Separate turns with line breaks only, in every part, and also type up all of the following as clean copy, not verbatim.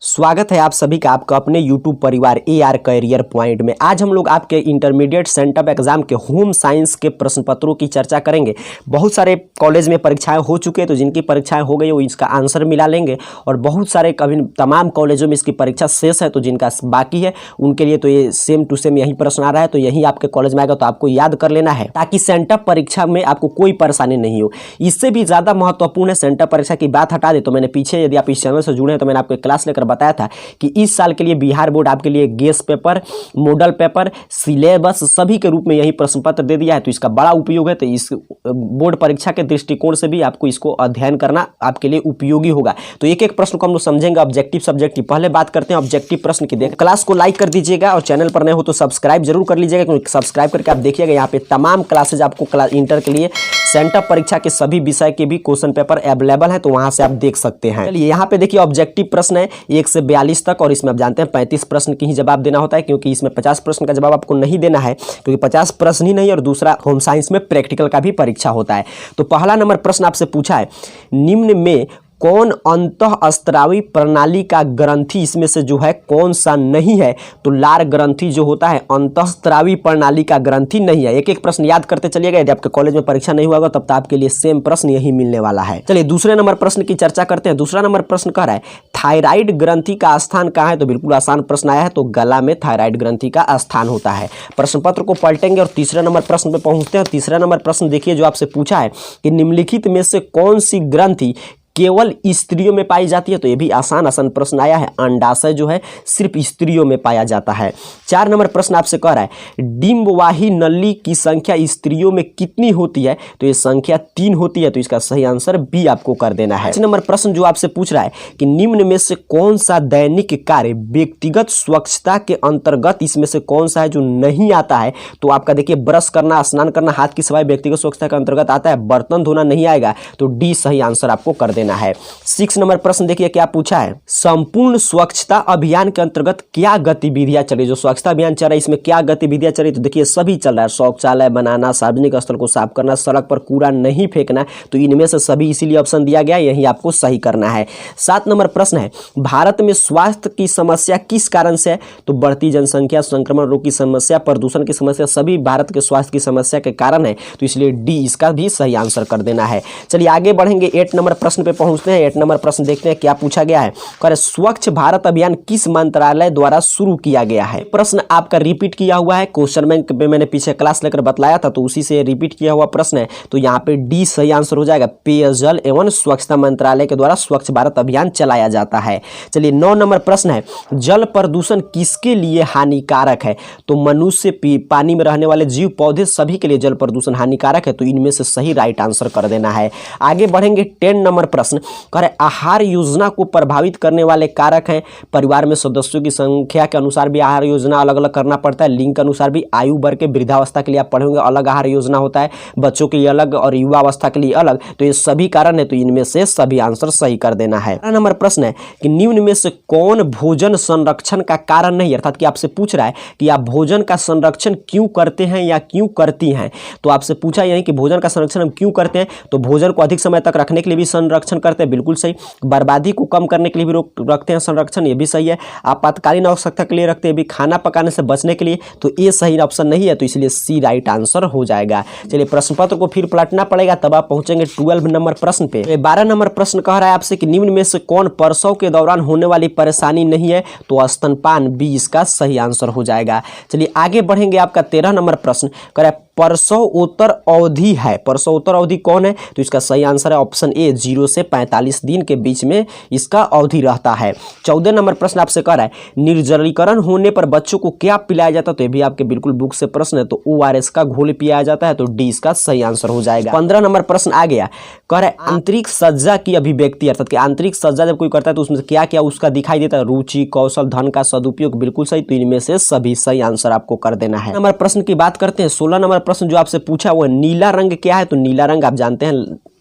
स्वागत है आप सभी का आपका अपने YouTube परिवार AR करियर पॉइंट में। आज हम लोग आपके इंटरमीडिएट सेंटअप एग्जाम के होम साइंस के प्रश्न पत्रों की चर्चा करेंगे। बहुत सारे कॉलेज में परीक्षाएं हो चुके हैं, तो जिनकी परीक्षाएं हो गई वो इसका आंसर मिला लेंगे, और बहुत सारे कभी तमाम कॉलेजों में इसकी परीक्षा शेष है, तो जिनका बाकी है उनके लिए तो ये सेम टू सेम यही प्रश्न आ रहा है, तो यही आपके कॉलेज में आएगा, तो आपको याद कर लेना है ताकि सेंटअप परीक्षा में आपको कोई परेशानी नहीं हो। इससे भी ज़्यादा महत्वपूर्ण है, सेंटअप परीक्षा की बात हटा दे तो मैंने पीछे, यदि आप इस चैनल से जुड़े हैं तो मैंने आपको क्लास लेकर बताया था कि इस साल के लिए बिहार बोर्ड आपके लिए guess paper, model paper, syllabus सभी के रूप में यही प्रश्न पत्र दे दिया है, तो इसका बड़ा उपयोग है। तो इस बोर्ड परीक्षा के दृष्टिकोण से भी आपको इसको अध्ययन करना आपके लिए उपयोगी होगा। तो एक एक प्रश्न को हम लोग समझेंगे, ऑब्जेक्टिव सब्जेक्टिव। पहले बात करते हैं ऑब्जेक्टिव प्रश्न की। क्लास को लाइक कर दीजिएगा और चैनल पर नए हो तो सब्सक्राइब जरूर कर लीजिएगा, क्योंकि सब्सक्राइब करके आप देखिएगा यहाँ पे तमाम क्लासेज आपको इंटर के लिए सेंटअप परीक्षा के सभी विषय के भी क्वेश्चन पेपर अवेलेबल है, तो वहां से आप देख सकते हैं। चलिए यहाँ पे देखिए, ऑब्जेक्टिव प्रश्न है 1 से 42 तक, और इसमें आप जानते हैं 35 प्रश्न की ही जवाब देना होता है, क्योंकि इसमें 50 प्रश्न का जवाब आपको नहीं देना है, क्योंकि 50 प्रश्न ही नहीं, और दूसरा होम साइंस में प्रैक्टिकल का भी परीक्षा होता है। तो पहला नंबर प्रश्न आपसे पूछा है, निम्न में कौन अंतःस्त्रावी प्रणाली का ग्रंथि इसमें से जो है कौन सा नहीं है? तो लार ग्रंथि जो होता है अंतःस्त्रावी प्रणाली का ग्रंथि नहीं है। एक एक प्रश्न याद करते चलिएगा, यदि आपके कॉलेज में परीक्षा नहीं हुआ तब तो आपके लिए सेम प्रश्न यही मिलने वाला है। चलिए दूसरे नंबर प्रश्न की चर्चा करते हैं। दूसरा नंबर प्रश्न कह रहा है थायराइड ग्रंथि का स्थान कहाँ है? तो बिल्कुल आसान प्रश्न आया है, तो गला में थायराइड ग्रंथि का स्थान होता है। प्रश्न पत्र को पलटेंगे और तीसरे नंबर प्रश्न पे पहुंचते हैं। तीसरा नंबर प्रश्न देखिए जो आपसे पूछा है कि निम्नलिखित में से कौन सी ग्रंथि केवल स्त्रियों में पाई जाती है? तो ये भी आसान प्रश्न आया है, अंडाशय जो है सिर्फ स्त्रियों में पाया जाता है। 4 नंबर प्रश्न आपसे कह रहा है डिंबवाही नली की संख्या स्त्रियों में कितनी होती है? तो ये संख्या 3 होती है, तो इसका सही आंसर बी आपको कर देना है। 5 नंबर प्रश्न जो आपसे पूछ रहा है कि निम्न में से कौन सा दैनिक कार्य व्यक्तिगत स्वच्छता के अंतर्गत इसमें से कौन सा है जो नहीं आता है? तो आपका देखिए ब्रश करना, स्नान करना, हाथ की सफाई व्यक्तिगत स्वच्छता के अंतर्गत आता है, बर्तन धोना नहीं आएगा, तो डी सही आंसर आपको कर देना है। 6 नंबर प्रश्न देखिए क्या पूछा है, संपूर्ण स्वच्छता अभियान के अंतर्गत क्या गतिविधियां चल रही? जो स्वच्छता अभियान चल रहा है इसमें क्या गतिविधियां चल रही? तो देखिए सभी चल रहा है, शौचालय बनाना, सार्वजनिक स्थल को साफ करना, सड़क पर कूड़ा नहीं फेंकना, तो इनमें से सभी इसीलिए ऑप्शन दिया गया, यही आपको सही करना है। 7 नंबर प्रश्न है भारत में स्वास्थ्य की समस्या किस कारण से है? तो बढ़ती जनसंख्या, संक्रमण रोग की समस्या, प्रदूषण की समस्या, सभी भारत के स्वास्थ्य की समस्या के कारण है, तो इसलिए डी इसका भी सही आंसर कर देना है। चलिए आगे बढ़ेंगे, 8 नंबर प्रश्न पे पहुंचते हैं। 8 नंबर प्रश्न देखते हैं क्या पूछा गया है। स्वच्छ भारत अभियान किस मंत्रालय द्वारा शुरू किया गया है? प्रश्न आपका रिपीट किया हुआ है, क्वेश्चन बैंक में मैंने पीछे क्लास लेकर बतलाया था, तो उसी से रिपीट किया हुआ प्रश्न है, तो यहाँ पे डी सही आंसर हो जाएगा। पेयजल एवं स्वच्छता मंत्रालय के द्वारा स्वच्छ भारत अभियान चलाया जाता है। चलिए 9 नंबर प्रश्न है जल प्रदूषण किसके लिए हानिकारक है? तो मनुष्य, पानी में रहने वाले जीव, पौधे, सभी के लिए जल प्रदूषण हानिकारक है, तो इनमें से सही राइट आंसर कर देना है। आगे बढ़ेंगे 10 नंबर प्रश्न आहार योजना को प्रभावित करने वाले कारक हैं। परिवार में सदस्यों की संख्या के अनुसार भी आहार योजना अलग अलग करना पड़ता है, लिंग के अनुसार भी, आयु वर्ग के वृद्धावस्था के लिए आप पढ़ेंगे अलग आहार योजना होता है, बच्चों के लिए अलग और युवा अवस्था के लिए अलग, तो ये सभी कारण है, तो इनमें से सभी आंसर सही कर देना है। 11 नंबर प्रश्न है कि निम्न में से कौन भोजन संरक्षण का कारण नहीं, अर्थात कि आपसे पूछ रहा है कि आप भोजन का संरक्षण क्यों करते हैं या क्यों करती हैं? तो आपसे पूछा यही कि भोजन का संरक्षण हम क्यों करते हैं, तो भोजन को अधिक समय तक रखने के लिए भी संरक्षण करते हैं, बिल्कुल सही। बर्बादी को कम करने के लिए भी रखते हैं संरक्षण, ये भी सही है। आपातकालीन आवश्यकता के लिए रखते हैं भी, खाना पकाने से बचने के लिए, तो ये सही ऑप्शन नहीं है, तो इसलिए सी राइट आंसर हो जाएगा। चलिए प्रश्न पत्र को फिर पलटना पड़ेगा, तब आप पहुंचेंगे 12 नंबर प्रश्न पे। 12 नंबर प्रश्न कह रहा है आपसे कि निम्न में से कौन प्रसव के दौरान होने वाली परेशानी नहीं है? तो स्तनपान, बी इसका सही आंसर हो जाएगा। चलिए आगे बढ़ेंगे, आपका 13 नंबर प्रश्न कह रहा है प्रसवोत्तर अवधि है, प्रसवोत्तर अवधि कौन है? तो इसका सही आंसर है ऑप्शन ए, 0 से 45 दिन के बीच में इसका अवधि रहता है। 14 नंबर प्रश्न आपसे कह रहा है निर्जलीकरण होने पर बच्चों को क्या पिलाया जाता है? तो ये भी आपके बिल्कुल बुक से प्रश्न है, तो ORS का घोल पिलाया जाता है, तो डी इसका सही आंसर हो जाएगा। 15 नंबर प्रश्न आ गया, कह रहा है आंतरिक सज्जा की अभिव्यक्ति, अर्थात कि आंतरिक सज्जा जब कोई करता है तो उसमें क्या क्या उसका दिखाई देता है? रुचि, कौशल, धन का सदुपयोग, बिल्कुल सही, तो इनमें से सभी सही आंसर आपको कर देना है। नंबर प्रश्न की बात करते हैं। 16 नंबर प्रश्न जो आपसे पूछा वो नीला रंग क्या है? तो नीला रंग आप जानते हैं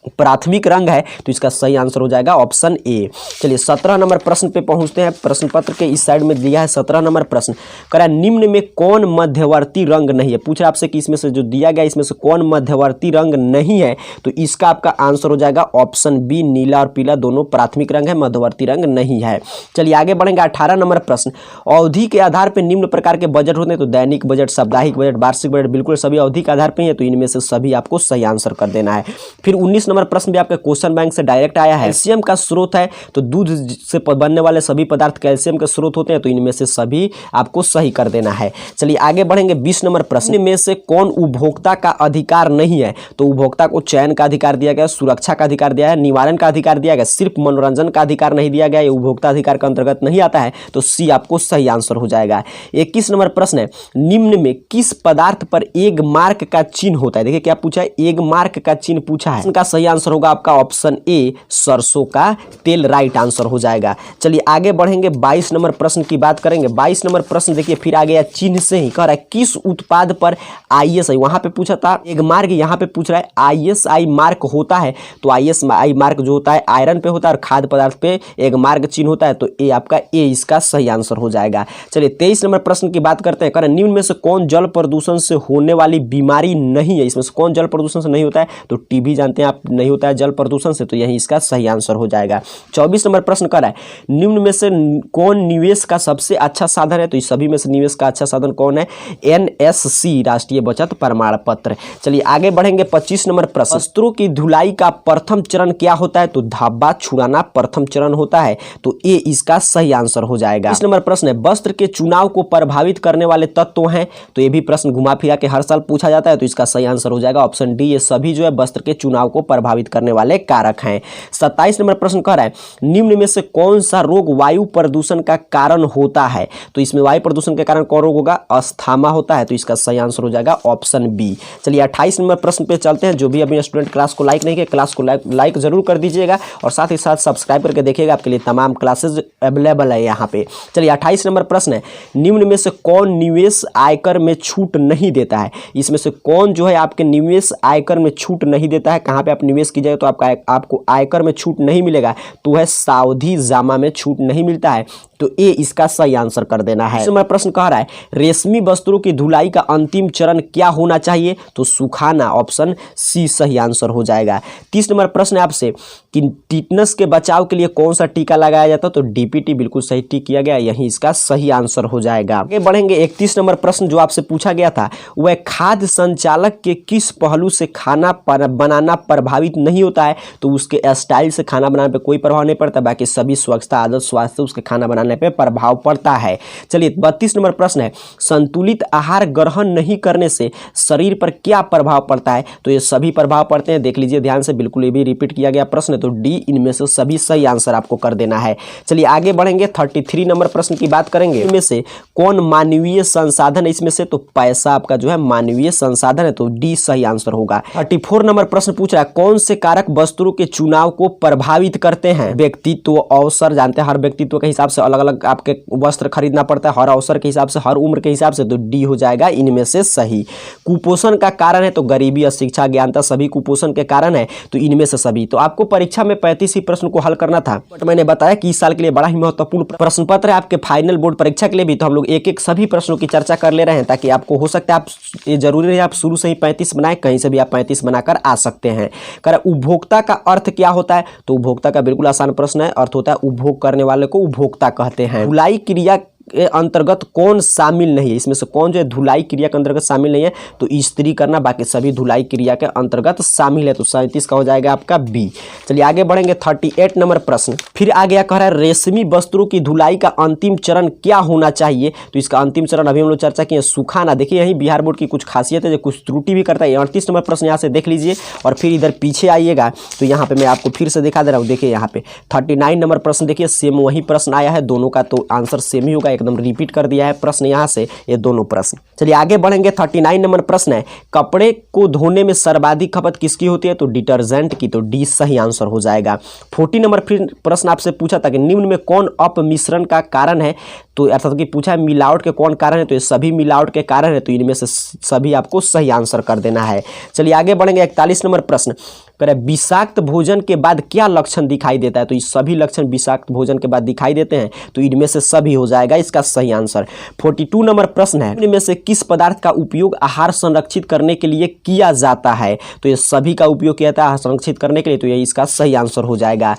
प्राथमिक रंग है, तो इसका सही आंसर हो जाएगा ऑप्शन ए। चलिए 17 नंबर प्रश्न पे पहुंचते हैं। प्रश्न पत्र के इस साइड में दिया है 17 नंबर प्रश्न, कह रहा है निम्न में कौन मध्यवर्ती रंग नहीं है। पूछ रहा है आपसे कि इसमें से जो दिया गया इसमें से कौन मध्यवर्ती रंग नहीं है, तो इसका आपका आंसर हो जाएगा ऑप्शन बी, नीला और पीला दोनों प्राथमिक रंग है, मध्यवर्ती रंग नहीं है। चलिए आगे बढ़ेंगे। 18 नंबर प्रश्न, अवधि के आधार पर निम्न प्रकार के बजट होते हैं, तो दैनिक बजट, साप्ताहिक बजट, वार्षिक बजट, बिल्कुल सभी अवधि के आधार पर ही है, तो इनमें से सभी आपको सही आंसर कर देना है। फिर 19 नंबर प्रश्न भी आपका क्वेश्चन बैंक से डायरेक्ट आया है। कैल्शियम का स्रोत है, तो दूध से बनने वाले सभी पदार्थ कैल्शियम के स्रोत होते हैं, तो इनमें से सभी आपको सही कर देना है। चलिए आगे बढ़ेंगे। 20 नंबर प्रश्न में से कौन उपभोक्ता का अधिकार नहीं है, तो उपभोक्ता को चयन का अधिकार दिया गया, सुरक्षा का अधिकार दिया है, निवारण का अधिकार दिया गया, सिर्फ मनोरंजन का अधिकार नहीं दिया गया, ये उपभोक्ता अधिकार के अंतर्गत नहीं आता है, तो सी आपको सही आंसर हो जाएगा। 21 नंबर प्रश्न है, निम्न में किस पदार्थ पर एग मार्क का चिन्ह होता है। देखिए क्या पूछा है, एग मार्क का चिन्ह पूछा है, इसका सही आंसर होगा आपका ऑप्शन ए, सरसों का तेल, राइट आंसर हो जाएगा। चलिए आगे बढ़ेंगे। 22 नंबर प्रश्न की बात करेंगे। 22 नंबर प्रश्न देखिए फिर आ गया चिन्ह से ही, कह रहा है किस उत्पाद पर ISI, वहां पे पूछा था एग मार्क, यहाँ पे पूछ रहा है ISI मार्क होता है, तो ISI मार्क जो होता है आयरन पे होता है और खाद्य पदार्थ पे एग मार्क चिन्ह होता है, तो ए आपका ए इसका सही आंसर हो जाएगा। चलिए 23 नंबर प्रश्न की बात करते हैं। कह रहे हैं निम्न में से कौन जल प्रदूषण से होने वाली बीमारी नहीं है, इसमें से कौन जल प्रदूषण से नहीं होता है, तो टीबी जानते हैं आप नहीं होता है जल प्रदूषण से, तो यही इसका सही आंसर हो जाएगा। 24 नंबर प्रश्न कर रहा है निम्न में से कौन निवेश का सबसे अच्छा साधन है, तो इस सभी में से निवेश का अच्छा साधन कौन है, NSC, राष्ट्रीय बचत प्रमाण पत्र। चलिए आगे बढ़ेंगे। 25 नंबर प्रश्न, वस्त्रों की धुलाई का प्रथम चरण क्या होता है, तो धब्बा छुड़ाना प्रथम चरण होता है, तो ए इसका सही आंसर हो जाएगा। 20 नंबर प्रश्न है, वस्त्र के चुनाव को प्रभावित करने वाले तत्व हैं, तो ये भी प्रश्न घुमा फिरा के हर साल पूछा जाता है, तो इसका सही आंसर हो जाएगा ऑप्शन डी, ये सभी जो है वस्त्र के चुनाव को प्रभावित करने वाले कारक हैं। 27 नंबर प्रश्न कह रहा है निम्न में से कौन सा रोग वायु प्रदूषण का कारण होता है, तो इसमें वायु प्रदूषण के कारण कौन रोग होगा, अस्थमा होता है, तो इसका सही आंसर हो जाएगा ऑप्शन बी। चलिए 28 नंबर प्रश्न पे चलते हैं। जो भी अभी स्टूडेंट क्लास को लाइक नहीं किया, क्लास को लाइक जरूर कर दीजिएगा और साथ ही साथ सब्सक्राइब करके देखिएगा, आपके लिए तमाम क्लासेज अवेलेबल है यहाँ पे। चलिए 28 नंबर प्रश्न है, निम्न में से कौन निवेश आयकर में छूट नहीं देता है, इसमें से कौन जो है आपके निवेश आयकर में छूट नहीं देता है, कहाँ पे आप निवेश कीजिएगा तो आपको आयकर में छूट नहीं मिलेगा, तो है सावधि जामा में छूट नहीं मिलता है, तो ए इसका सही आंसर कर देना है। इसमें प्रश्न कह रहा है रेशमी वस्त्रों की धुलाई का अंतिम चरण क्या होना चाहिए, तो सुखाना, ऑप्शन सी सही आंसर हो जाएगा। 30 नंबर प्रश्न है आपसे कि टिटनस के बचाव के लिए कौन सा टीका लगाया जाता है, तो DPT बिल्कुल सही टिक किया गया, यही इसका सही आंसर हो जाएगा। आगे बढ़ेंगे। 31 नंबर प्रश्न जो आपसे पूछा गया था, वह खाद्य संचालक के किस पहलू से खाना बनाना प्रभावित नहीं होता है, तो उसके स्टाइल से खाना बनाने पर कोई प्रभाव नहीं पड़ता, बाकी सभी स्वच्छता, आदत, स्वास्थ्य उसके खाना बनाने पे प्रभाव पड़ता है। चलिए 32 नंबर प्रश्न है संतुलित आहार ग्रहण नहीं करने से शरीर पर क्या प्रभाव पड़ता है, तो ये सभी प्रभाव पड़ते हैं, देख लीजिए ध्यान से, बिल्कुल ये भी रिपीट किया गया प्रश्न है, तो डी इनमें से सभी सही आंसर आपको कर देना है। चलिए आगे बढ़ेंगे। 33 नंबर प्रश्न की बात करेंगे। इनमें से कौन मानवीय संसाधन है, इसमें से तो पैसा आपका जो है मानवीय संसाधन है, तो डी सही आंसर होगा। 34 नंबर प्रश्न पूछ रहा है कौन से कारक वस्त्रों के चुनाव को प्रभावित करते हैं, व्यक्तित्व, अवसर, जानते हैं हर व्यक्तित्व के हिसाब से अलग अलग आपके वस्त्र खरीदना पड़ता है, हर अवसर के हिसाब से, हर उम्र के हिसाब से, तो डी हो जाएगा इनमें से सही। कुपोषण का कारण है, तो गरीबी, अशिक्षा, ज्ञानता सभी कुपोषण के कारण है, तो इनमें से सभी। तो आपको परीक्षा में 35 ही प्रश्न को हल करना था, बट मैंने बताया कि इस साल के लिए बड़ा ही महत्वपूर्ण प्रश्न पत्र है आपके फाइनल बोर्ड परीक्षा के लिए भी, तो हम लोग एक एक सभी प्रश्नों की चर्चा कर ले रहे हैं, ताकि आपको हो सकता है आप, ये जरूरी नहीं आप शुरू से ही 35 बनाए, कहीं से भी आप 35 बनाकर आ सकते हैं। कर उपभोक्ता का अर्थ क्या होता है, तो उपभोक्ता का बिल्कुल आसान प्रश्न है, अर्थ होता है उपभोग करने वाले को उपभोक्ता कहते हैं। धुलाई क्रिया के अंतर्गत कौन शामिल नहीं है, इसमें से कौन जो है धुलाई क्रिया के अंतर्गत शामिल नहीं है, तो इस्त्री करना, बाकी सभी धुलाई क्रिया के अंतर्गत शामिल है, तो 37 का हो जाएगा आपका बी। चलिए आगे बढ़ेंगे। 38 नंबर प्रश्न फिर आ गया, कह रहा है रेशमी वस्त्रों की धुलाई का अंतिम चरण क्या होना चाहिए, तो इसका अंतिम चरण अभी हम लोग चर्चा किए सुखाना। देखिए यही बिहार बोर्ड की कुछ खासियत है जो कुछ त्रुटि भी करता है। 38 नंबर प्रश्न यहाँ से देख लीजिए और फिर इधर पीछे आइएगा, तो यहाँ पे मैं आपको फिर से दिखा दे रहा हूँ। देखिए यहाँ पे 39 नंबर प्रश्न देखिए सेम वही प्रश्न आया है, दोनों का तो आंसर सेम ही होगा, एकदम रिपीट कर दिया है प्रश्न यहाँ से ये दोनों प्रश्न। चलिए आगे बढ़ेंगे। 39 नंबर प्रश्न है कपड़े को धोने में सर्वाधिक खपत किसकी होती है, तो डिटर्जेंट की, तो डी सही आंसर हो जाएगा। 40 नंबर प्रश्न आपसे पूछा था कि निम्न में कौन अपमिश्रण का कारण है, तो अर्थात कि पूछा है मिलावट के कौन कारण है, तो ये सभी मिलावट के कारण है, तो इनमें से सभी आपको सही आंसर कर देना है। चलिए आगे बढ़ेंगे। 41 नंबर प्रश्न कह रहे विषाक्त भोजन के बाद क्या लक्षण दिखाई देता है, तो ये सभी लक्षण विषाक्त भोजन के बाद दिखाई देते हैं, तो इनमें से सभी हो जाएगा इसका सही आंसर। 42 नंबर प्रश्न है, इनमें से किस पदार्थ का उपयोग आहार संरक्षित करने के लिए किया जाता है, तो ये सभी का उपयोग किया जाता है आहार संरक्षित करने के लिए, तो ये इसका सही आंसर हो जाएगा।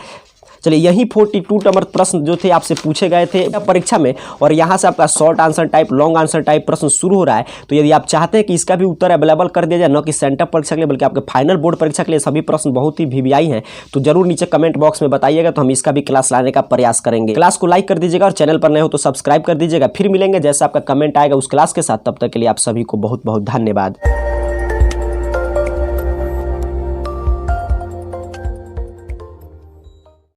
चलिए यही 42 नंबर प्रश्न जो थे आपसे पूछे गए थे परीक्षा में, और यहाँ से आपका short answer type, long answer type प्रश्न शुरू हो रहा है। तो यदि आप चाहते हैं कि इसका भी उत्तर अवेलेबल कर दिया जाए, न कि सेंटर परीक्षा के लिए बल्कि आपके फाइनल बोर्ड परीक्षा के लिए सभी प्रश्न बहुत ही वीवीआई हैं, तो जरूर नीचे कमेंट बॉक्स में बताइएगा, तो हम इसका भी क्लास लाने का प्रयास करेंगे। क्लास को लाइक कर दीजिएगा और चैनल पर नए हो तो सब्सक्राइब कर दीजिएगा। फिर मिलेंगे जैसे आपका कमेंट आएगा उस क्लास के साथ, तब तक के लिए आप सभी को बहुत बहुत धन्यवाद।